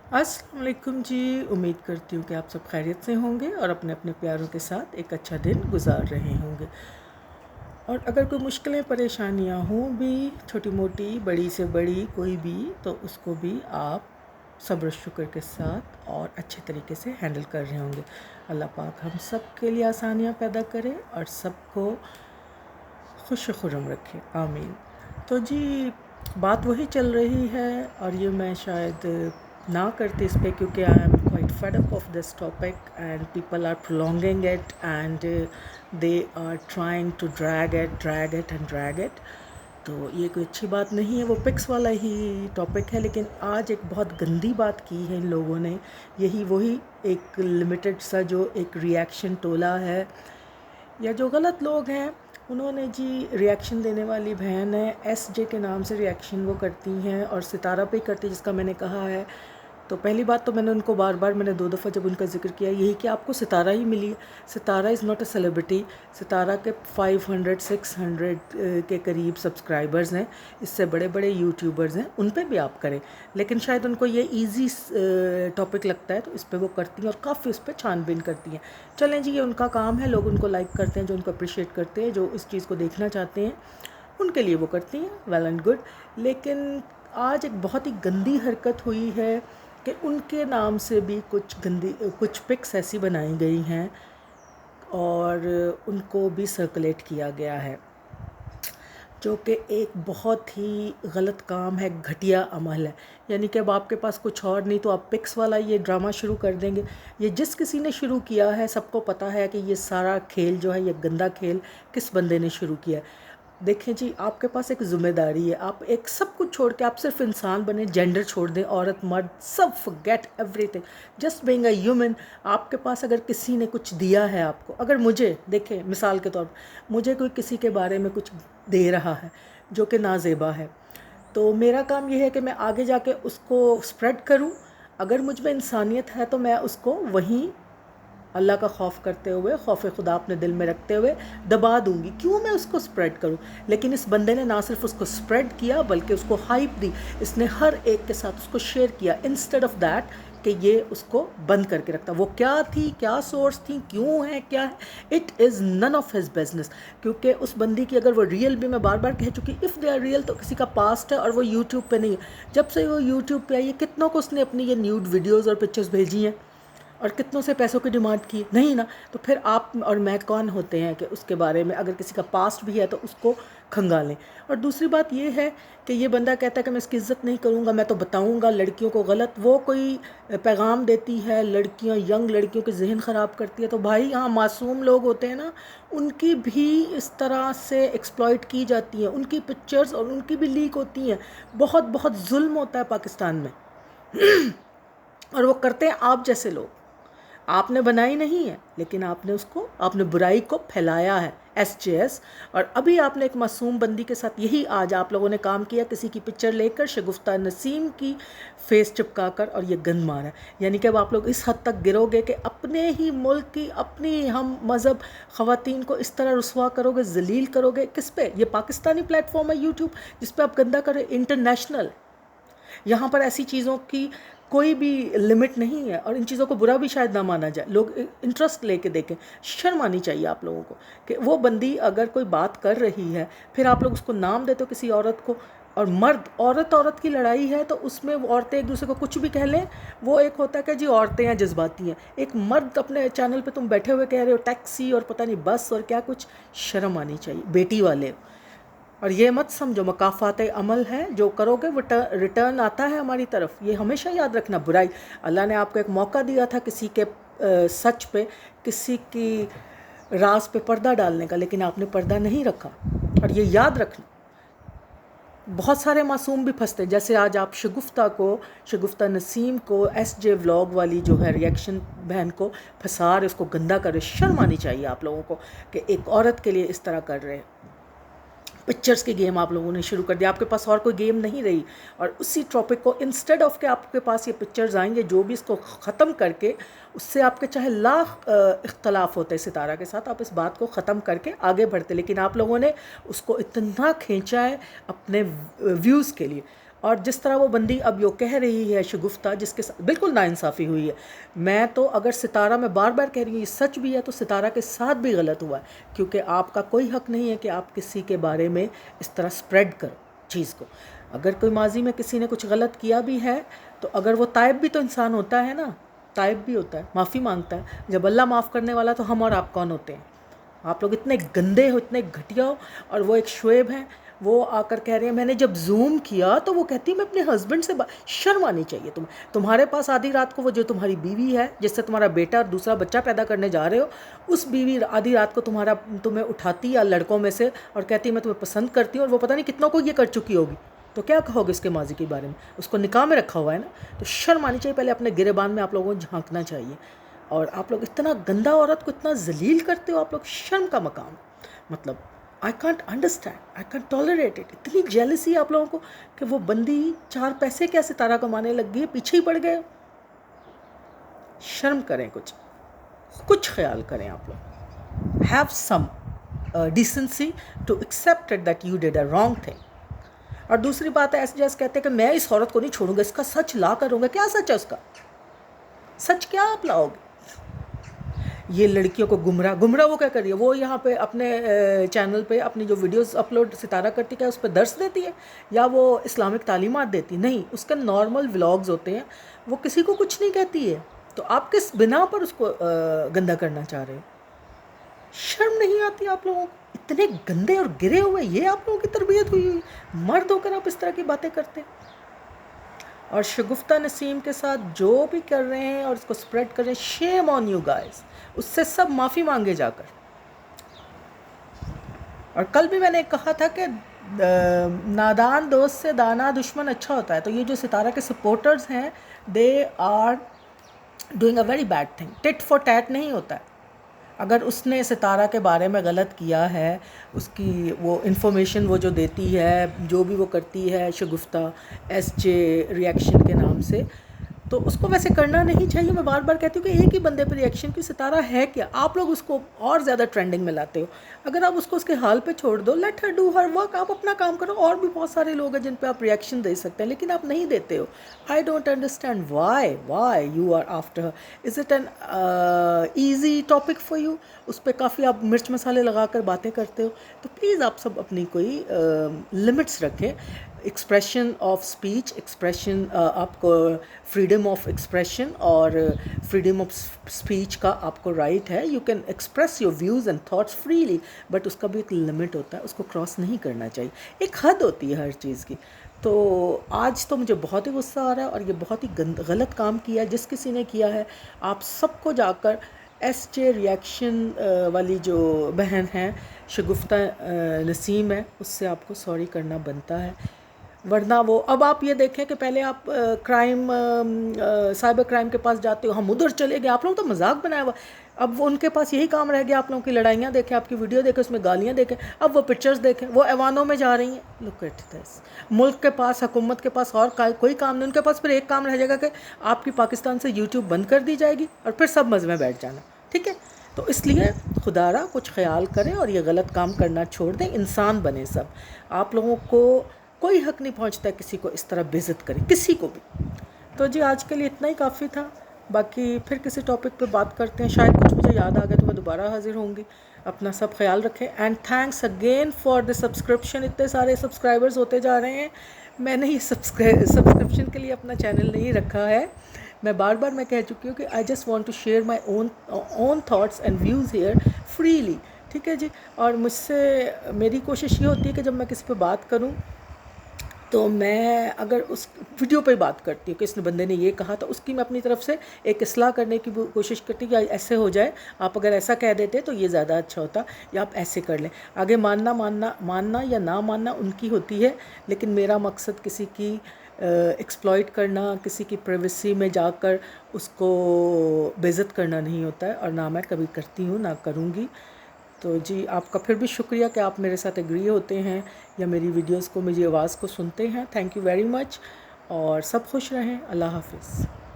अस्सलाम वालेकुम जी। उम्मीद करती हूँ कि आप सब खैरियत से होंगे और अपने अपने प्यारों के साथ एक अच्छा दिन गुजार रहे होंगे। और अगर कोई मुश्किलें परेशानियाँ हों भी, छोटी मोटी बड़ी से बड़ी कोई भी, तो उसको भी आप सब्र शुक्र के साथ और अच्छे तरीके से हैंडल कर रहे होंगे। अल्लाह पाक हम सब के लिए आसानियाँ पैदा करे और सबको खुश खुरम रखे, आमीन। तो जी, बात वही चल रही है और ये मैं शायद ना करती इस पे, क्योंकि I am quite fed up of this topic and people are prolonging it and they are trying to drag it. तो ये कोई अच्छी बात नहीं है, वो पिक्स वाला ही टॉपिक है। लेकिन आज एक बहुत गंदी बात की है इन लोगों ने। यही वही एक लिमिटेड सा जो एक रिएक्शन टोला है या जो गलत लोग हैं, उन्होंने जी रिएक्शन देने वाली बहन है SJ के नाम से रिएक्शन वो करती हैं और सितारा पे ही करती, जिसका मैंने कहा है। तो पहली बात तो मैंने उनको बार मैंने 2 दफ़ा जब उनका जिक्र किया यही कि आपको सितारा ही मिली है। सितारा इज़ नॉट अ सेलिब्रिटी। सितारा के 500-600 के करीब सब्सक्राइबर्स हैं। इससे बड़े बड़े यूट्यूबर्स हैं, उन पे भी आप करें। लेकिन शायद उनको ये ईजी टॉपिक लगता है तो इस पर वो करती हैं और काफ़ी उस पर छानबीन करती हैं। चलें जी, ये उनका काम है, लोग उनको लाइक करते हैं, जो उनको अप्रिशिएट करते हैं, जो इस चीज़ को देखना चाहते हैं, उनके लिए वो करती हैं, वेल एंड गुड। लेकिन आज एक बहुत ही गंदी हरकत हुई है कि उनके नाम से भी कुछ पिक्स ऐसी बनाई गई हैं और उनको भी सर्कुलेट किया गया है, जो कि एक बहुत ही गलत काम है, घटिया अमल है। यानी कि अब आपके पास कुछ और नहीं तो आप पिक्स वाला ये ड्रामा शुरू कर देंगे। ये जिस किसी ने शुरू किया है सबको पता है कि ये सारा खेल जो है, ये गंदा खेल किस बंदे ने शुरू किया है। देखें जी, आपके पास एक ज़िम्मेदारी है, आप एक सब कुछ छोड़ के आप सिर्फ इंसान बने, जेंडर छोड़ दें, औरत मर्द सब, forget everything, just being a human. आपके पास अगर किसी ने कुछ दिया है आपको, अगर मुझे देखें मिसाल के तौर पर, मुझे कोई किसी के बारे में कुछ दे रहा है जो कि नाज़ेबा है, तो मेरा काम ये है कि मैं आगे जाके उसको स्प्रेड करूं। अगर मुझ में इंसानियत है तो मैं उसको वहीं अल्लाह का खौफ करते हुए, खौफ खुदा अपने दिल में रखते हुए दबा दूंगी। क्यों मैं उसको स्प्रेड करूं? लेकिन इस बंदे ने ना सिर्फ उसको स्प्रेड किया बल्कि उसको हाइप दी। इसने हर एक के साथ उसको शेयर किया, इंस्टेड ऑफ दैट कि ये उसको बंद करके रखता। वो क्या थी, क्या सोर्स थी, क्यों है, क्या है, it is none of his business. क्योंकि उस बंदी की अगर वो रियल भी, मैं बार बार कह चुकी, इफ़ दे आर रियल तो किसी का पास्ट है और वो यूट्यूब पे नहीं है। जब से वो यूट्यूब पे आई है, कितनों को उसने अपनी ये न्यूड वीडियोज़ और पिक्चर्स भेजी हैं और कितनों से पैसों की डिमांड की? नहीं ना। तो फिर आप और मैं कौन होते हैं कि उसके बारे में, अगर किसी का पास्ट भी है तो उसको खंगालें। और दूसरी बात ये है कि ये बंदा कहता है कि मैं इसकी इज़्ज़त नहीं करूँगा, मैं तो बताऊँगा लड़कियों को गलत, वो कोई पैगाम देती है, लड़कियाँ, यंग लड़कियों के जहन ख़राब करती है। तो भाई, यहाँ मासूम लोग होते हैं ना, उनकी भी इस तरह से एक्सप्लॉइट की जाती है, उनकी पिक्चर्स और उनकी भी लीक होती हैं। बहुत बहुत जुल्म होता है पाकिस्तान में और वो करते हैं आप जैसे लोग। आपने बनाई नहीं है, लेकिन आपने बुराई को फैलाया है, SJS। और अभी आपने एक मासूम बंदी के साथ यही आज आप लोगों ने काम किया, किसी की पिक्चर लेकर शगुफ्ता नसीम की फेस चिपका कर और ये गंद मारा। यानी कि अब आप लोग इस हद तक गिरोगे कि अपने ही मुल्क की, अपनी हम मज़हब ख़वातीन को इस तरह रुसवा करोगे, जलील करोगे। किस पे? ये पाकिस्तानी प्लेटफॉर्म है यूट्यूब, जिस पे आप गंदा करें, इंटरनेशनल। यहाँ पर ऐसी चीज़ों की कोई भी लिमिट नहीं है और इन चीज़ों को बुरा भी शायद ना माना जाए। लोग इंटरेस्ट लेके देखें। शर्म आनी चाहिए आप लोगों को कि वो बंदी अगर कोई बात कर रही है, फिर आप लोग उसको नाम देते हो किसी औरत को। और मर्द, औरत की लड़ाई है तो उसमें वो औरतें एक दूसरे को कुछ भी कह लें, वो एक होता है कि जी औरतें हैं, जज्बाती हैं। एक मर्द अपने चैनल पे तुम बैठे हुए कह रहे हो टैक्सी और पता नहीं बस और क्या कुछ। शर्म आनी चाहिए, बेटी वाले हो। और ये मत समझो मकाफ़ात अमल है, जो करोगे वो रिटर्न आता है हमारी तरफ। ये हमेशा याद रखना। बुराई, अल्लाह ने आपको एक मौका दिया था किसी के सच पे, किसी की राज पे पर्दा डालने का, लेकिन आपने पर्दा नहीं रखा। और ये याद रखना, बहुत सारे मासूम भी फंसते। जैसे आज आप शगुफ्ता नसीम को, SJ व्लॉग वाली जो है रिएक्शन बहन को फंसा रहे, उसको गंदा कर रहे। शर्म आनी चाहिए आप लोगों को कि एक औरत के लिए इस तरह कर रहे हैं। पिक्चर्स की गेम आप लोगों ने शुरू कर दिया, आपके पास और कोई गेम नहीं रही। और उसी टॉपिक को इंस्टेड ऑफ के आपके पास ये पिक्चर्स आएंगे, जो भी इसको ख़त्म करके, उससे आपके चाहे लाख इख्तलाफ होते सितारा के साथ, आप इस बात को ख़त्म करके आगे बढ़ते। लेकिन आप लोगों ने उसको इतना खींचा है अपने व्यूज़ के लिए। اور جس طرح وہ بندی اب یہ کہہ رہی ہے شگفتہ، جس کے ساتھ بالکل ناانصافی ہوئی ہے، میں تو اگر ستارہ، میں بار بار کہہ رہی ہوں یہ سچ بھی ہے، تو ستارہ کے ساتھ بھی غلط ہوا ہے، کیونکہ آپ کا کوئی حق نہیں ہے کہ آپ کسی کے بارے میں اس طرح سپریڈ کرو چیز کو۔ اگر کوئی ماضی میں کسی نے کچھ غلط کیا بھی ہے تو اگر وہ تائب بھی تو انسان ہوتا ہے نا، تائب بھی ہوتا ہے، معافی مانگتا ہے۔ جب اللہ معاف کرنے والا تو ہم اور آپ کون ہوتے ہیں؟ آپ لوگ اتنے گندے ہو، اتنے گھٹیا ہو۔ اور وہ ایک شعیب ہیں، وہ آ کر کہہ رہے ہیں میں نے جب زوم کیا تو وہ کہتی ہے میں اپنے ہسبینڈ سے شرم آنی چاہیے تمہارے پاس آدھی رات کو وہ جو تمہاری بیوی ہے جس سے تمہارا بیٹا اور دوسرا بچہ پیدا کرنے جا رہے ہو، اس بیوی آدھی رات کو تمہیں اٹھاتی ہے لڑکوں میں سے اور کہتی ہے میں تمہیں پسند کرتی ہوں، اور وہ پتہ نہیں کتنوں کو یہ کر چکی ہوگی، تو کیا کہو گے اس کے ماضی کے بارے میں؟ اس کو نکاح میں رکھا ہوا ہے نا، تو شرم آنی چاہیے۔ پہلے اپنے گریبان میں آپ لوگوں کو جھانکنا چاہیے۔ اور آپ لوگ اتنا گندا عورت کو اتنا ذلیل کرتے ہو، آپ لوگ شرم کا مقام، مطلب I can't understand, I can't tolerate it. اتنی جیلسی آپ لوگوں کو کہ وہ بندی 4 پیسے کیا ستارہ کمانے لگ گئی، پیچھے ہی پڑ گئے۔ شرم کریں، کچھ خیال کریں آپ لوگ۔ Have some decency to accept that you did a wrong thing. اور دوسری بات ہے، ایسے جیسے کہتے ہیں کہ میں اس عورت کو نہیں چھوڑوں گا، اس کا سچ لا کروں گا۔ کیا سچ ہے اس کا؟ سچ کیا آپ لاؤ گے؟ یہ لڑکیوں کو گمراہ وہ کیا کر رہی ہے؟ وہ یہاں پہ اپنے چینل پہ اپنی جو ویڈیوز اپلوڈ ستارہ کرتی ہے اس پہ درس دیتی ہے یا وہ اسلامک تعلیمات دیتی؟ نہیں، اس کے نارمل ولاگز ہوتے ہیں، وہ کسی کو کچھ نہیں کہتی ہے۔ تو آپ کس بنا پر اس کو گندا کرنا چاہ رہے ہیں؟ شرم نہیں آتی آپ لوگوں کو؟ اتنے گندے اور گرے ہوئے، یہ آپ لوگوں کی تربیت ہوئی ہوئی؟ مرد ہو کر آپ اس طرح کی باتیں کرتے ہیں؟ اور شگفتہ نسیم کے ساتھ جو بھی کر رہے ہیں اور اس کو سپریڈ کر رہے ہیں، شیم آن یو گائز، اس سے سب معافی مانگے جا کر۔ اور کل بھی میں نے کہا تھا کہ نادان دوست سے دانا دشمن اچھا ہوتا ہے، تو یہ جو ستارہ کے سپورٹرز ہیں they are doing a very bad thing. Tit for tat نہیں ہوتا ہے۔ اگر اس نے ستارہ کے بارے میں غلط کیا ہے، اس کی وہ انفارمیشن وہ جو دیتی ہے، جو بھی وہ کرتی ہے شگفتہ ایس جے ریئیکشن کے نام سے، تو اس کو ویسے کرنا نہیں چاہیے۔ میں بار بار کہتی ہوں کہ ایک ہی بندے پہ ریئیکشن کی ستارہ ہے کیا؟ آپ لوگ اس کو اور زیادہ ٹرینڈنگ میں لاتے ہو۔ اگر آپ اس کو اس کے حال پہ چھوڑ دو، let her do her work, آپ اپنا کام کرو۔ اور بھی بہت سارے لوگ ہیں جن پہ آپ ریئیکشن دے سکتے ہیں، لیکن آپ نہیں دیتے ہو۔ I don't understand why you are after. Is it an easy topic for you? اس پہ کافی آپ مرچ مسالے لگا کر باتیں کرتے ہو، تو پلیز آپ سب اپنی کوئی لمٹس رکھیں۔ ایکسپریشن آف اسپیچ، ایکسپریشن، آپ کو فریڈم آف ایکسپریشن اور فریڈم آف اسپیچ کا آپ کو رائٹ ہے۔ You can express your views and thoughts freely, but اس کا بھی ایک لمٹ ہوتا ہے، اس کو کراس نہیں کرنا چاہیے۔ ایک حد ہوتی ہے ہر چیز کی۔ تو آج تو مجھے بہت ہی غصہ آ رہا ہے، اور یہ بہت ہی غلط کام کیا ہے جس کسی نے کیا ہے۔ آپ سب کو جا کر ایس جے ریئیکشن والی جو بہن ہیں شگفتہ نسیم ہے، اس سے آپ کو سوری کرنا بنتا ہے، ورنہ وہ اب آپ یہ دیکھیں کہ پہلے آپ کرائم، سائبر کرائم کے پاس جاتے ہو، ہم ادھر چلے گئے، آپ لوگوں تو مذاق بنایا ہوا۔ اب وہ ان کے پاس یہی کام رہ گیا، آپ لوگوں کی لڑائیاں دیکھیں، آپ کی ویڈیو دیکھیں، اس میں گالیاں دیکھیں، اب وہ پکچرز دیکھیں، وہ ایوانوں میں جا رہی ہیں۔ Look at this. ملک کے پاس، حکومت کے پاس اور کوئی کام نہیں، ان کے پاس پھر ایک کام رہ جائے گا کہ آپ کی پاکستان سے یوٹیوب بند کر دی جائے گی اور پھر سب مزے میں بیٹھ جانا، ٹھیک ہے؟ تو اس لیے خدا را کچھ خیال کریں اور یہ غلط کام کرنا چھوڑ دیں، انسان بنیں سب۔ آپ لوگوں کو کوئی حق نہیں پہنچتا کسی کو اس طرح بے عزت کرے، کسی کو بھی۔ تو جی آج کے لیے اتنا ہی کافی تھا، باقی پھر کسی ٹاپک پہ بات کرتے ہیں، شاید کچھ مجھے یاد آ گیا تو میں دوبارہ حاضر ہوں گی۔ اپنا سب خیال رکھیں، and thanks again for the subscription. اتنے سارے سبسکرائبرز ہوتے جا رہے ہیں۔ میں نے یہ سبسکرپشن کے لیے اپنا چینل نہیں رکھا ہے، میں بار بار میں کہہ چکی ہوں کہ I just want to share my own thoughts and views here freely, ٹھیک ہے جی؟ اور مجھ سے میری کوشش یہ ہوتی ہے کہ جب میں کسی پہ بات کروں تو میں اگر اس ویڈیو پہ بات کرتی ہوں کہ اس نے بندے نے یہ کہا، تو اس کی میں اپنی طرف سے ایک اصلاح کرنے کی کوشش کرتی ہوں کہ ایسے ہو جائے، آپ اگر ایسا کہہ دیتے تو یہ زیادہ اچھا ہوتا، یا آپ ایسے کر لیں۔ آگے ماننا یا نہ ماننا ان کی ہوتی ہے، لیکن میرا مقصد کسی کی ایکسپلائٹ کرنا، کسی کی پرائیویسی میں جا کر اس کو بے عزت کرنا نہیں ہوتا ہے، اور نہ میں کبھی کرتی ہوں، نہ کروں گی۔ تو جی آپ کا پھر بھی شکریہ کہ آپ میرے ساتھ ایگری ہوتے ہیں یا میری ویڈیوز کو، میری آواز کو سنتے ہیں۔ تھینک یو ویری مچ، اور سب خوش رہیں۔ اللہ حافظ۔